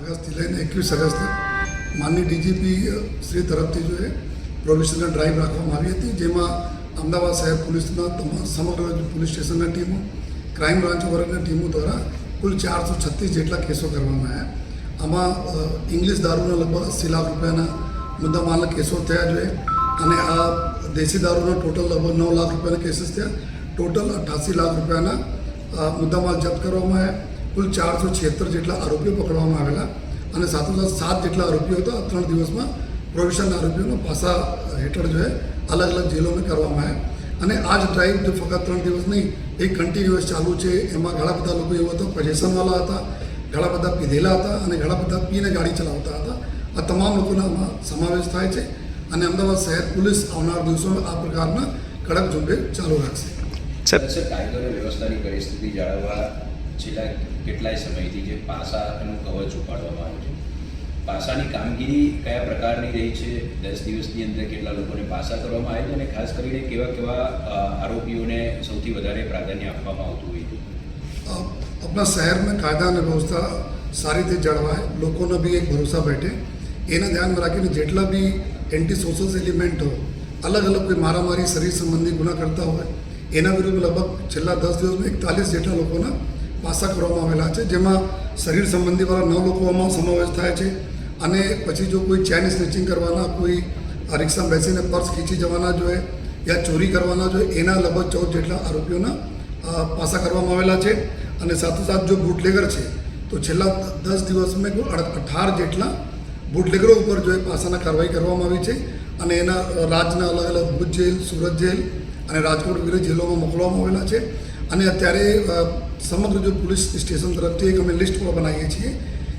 અગસ્તથી લઈને 21 અગસ્ત માનની ડીજીપી શ્રી તરફથી જો એ પ્રોવિઝનલ ડ્રાઈવ રાખવામાં આવી હતી, જેમાં અમદાવાદ શહેર પોલીસના સમગ્ર પોલીસ સ્ટેશનના ટીમો, ક્રાઇમ બ્રાન્ચ વર્ગની ટીમો દ્વારા કુલ 436 જેટલા કેસો કરવામાં આવ્યા. આમાં ઇંગ્લિશ દારૂના લગભગ 80 લાખ રૂપિયાના મુદ્દામાલના કેસો થયા જોઈએ અને આ દેશી દારૂના ટોટલ લગભગ 9 લાખ રૂપિયાના કેસીસ થયા. ટોટલ 88 લાખ રૂપિયાના મુદ્દામાલ જપ્ત કરવામાં આવ્યા. કુલ 476 જેટલા આરોપીઓ પકડવામાં આવેલા અને સાથોસાથ 7 જેટલા આરોપીઓ હતા 3 દિવસમાં પ્રોવિઝન આરોપીઓનો પાસા હેઠળ જો અલગ અલગ જેલોમાં કરવામાં આવ્યા. અને આ જ ડ્રાઈવ જો ફક્ત 3 દિવસ નહીં, એ કન્ટિન્યુઅસ ચાલુ છે. એમાં ઘણા બધા લોકો એવા હતા પોઝેશનવાળા હતા, ઘણા બધા પીધેલા હતા અને ઘણા બધા પીને ગાડી ચલાવતા હતા. આ તમામ લોકોના આમાં સમાવેશ થાય છે અને અમદાવાદ શહેર પોલીસ આવનાર દિવસોમાં આ પ્રકારના કડક ઝુંબેશ ચાલુ રાખશે. સર, કાયદો અને વ્યવસ્થાની પરિસ્થિતિ જાળવવા છેલ્લા કેટલાય સમયથી જે પાસાનું કવચ ઉપાડવામાં આવ્યું છે, પાસાની કામગીરી કયા પ્રકારની રહી છે? 10 દિવસની અંદર કેટલા લોકોને પાસા કરવામાં આવે છે અને ખાસ કરીને કેવા કેવા આરોપીઓને સૌથી વધારે પ્રાધાન્ય આપવામાં આવતું હોય છે? આપણા શહેરમાં કાયદા અને વ્યવસ્થા સારી રીતે જળવાય, લોકોનો બી એક ભરોસા બેઠે, એના ધ્યાનમાં રાખીને જેટલા બી એન્ટી સોશિયલ એલિમેન્ટ હોય, અલગ અલગ કોઈ મારામારી, શરીર સંબંધી ગુના કરતા હોય, એના વિરુદ્ધ લગભગ છેલ્લા 10 દિવસમાં 41 જેટલા લોકોના પાસા કરવામાં આવેલા છે, જેમાં શરીર સંબંધીવાળા 9 લોકોમાં સમાવેશ થાય છે. અને પછી જો કોઈ ચેન સ્નેચિંગ કરવાના, કોઈ રિક્ષામાં બેસીને પર્સ ખીંચી જવાના જોઈએ યા ચોરી કરવાના જોઈએ, એના લગભગ 14 જેટલા આરોપીઓના પાસા કરવામાં આવેલા છે. અને સાથોસાથ જો બુટલેગર છે તો છેલ્લા 10 દિવસમાં 18 જેટલા બુટલેગરો ઉપર જો પાસાના કાર્યવાહી કરવામાં આવી છે અને એના રાજ્યના અલગ અલગ ભુજ જેલ, સુરત જેલ અને રાજકોટ વગેરે જેલોમાં મોકલવામાં આવેલા છે. અને અત્યારે સમગ્ર જો પોલીસ સ્ટેશન તરફથી એક અમે લિસ્ટ પણ બનાવીએ છીએ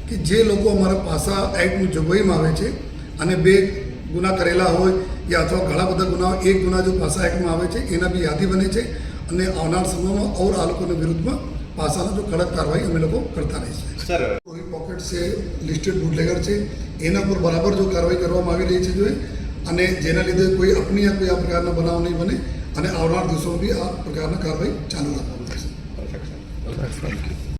કે જે લોકો અમારા પાસા એક્ટની જોગવાઈમાં આવે છે અને 2 ગુના કરેલા હોય યા અથવા ઘણા બધા ગુનાઓ, 1 ગુના જો પાસા એક્ટમાં આવે છે એના બી યાદી બને છે અને આવનાર સમયમાં ઓર આ લોકોના વિરુદ્ધમાં પાસાનો જો કડક કાર્યવાહી અમે લોકો કરતા રહીશું. સર, કોઈ પોકેટ છે, લિસ્ટેડ બુટલેગર છે, એના પર બરાબર જો કાર્યવાહી કરવામાં આવી રહી છે જોઈએ અને જેના લીધે કોઈ આપણી કોઈ આ પ્રકારના બનાવ નહીં બને અને આવનાર દિવસોમાં બી આ પ્રકારના કાર્યવાહી ચાલુ રાખવામાં આવશે.